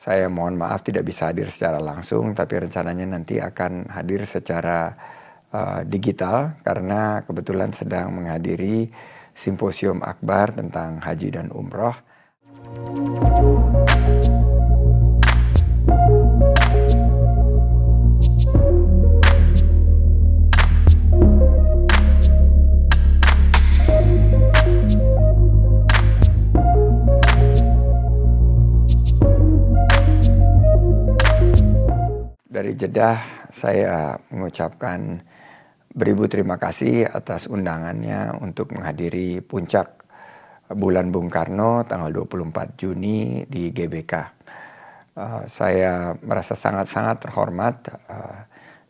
Saya mohon maaf tidak bisa hadir secara langsung, tapi rencananya nanti akan hadir secara digital karena kebetulan sedang menghadiri simposium akbar tentang haji dan umroh. Dari Jeddah, saya mengucapkan beribu terima kasih atas undangannya untuk menghadiri puncak bulan Bung Karno tanggal 24 Juni di GBK. Saya merasa sangat-sangat terhormat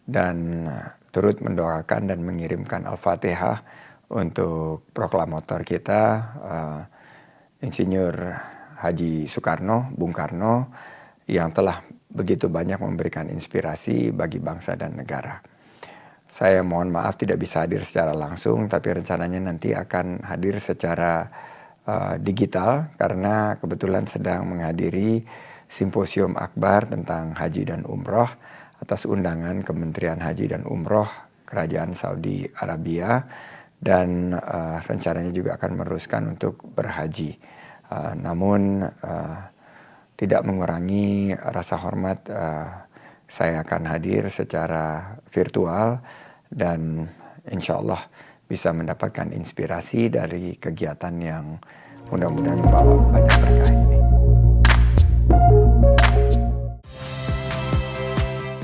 dan turut mendoakan dan mengirimkan Al-Fatihah untuk proklamator kita, Insinyur Haji Soekarno, Bung Karno, yang telah begitu banyak memberikan inspirasi bagi bangsa dan negara. Saya mohon maaf tidak bisa hadir secara langsung, tapi rencananya nanti akan hadir secara digital karena kebetulan sedang menghadiri simposium akbar tentang haji dan umroh atas undangan Kementerian Haji dan Umroh Kerajaan Saudi Arabia, dan rencananya juga akan meneruskan untuk berhaji. Namun tidak mengurangi rasa hormat, saya akan hadir secara virtual dan insya Allah bisa mendapatkan inspirasi dari kegiatan yang mudah-mudahan membawa banyak berkah ini.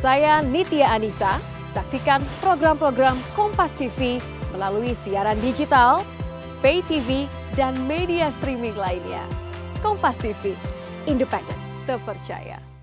Saya Nitya Anissa, saksikan program-program Kompas TV melalui siaran digital, pay TV, dan media streaming lainnya. Kompas TV, independen, terpercaya.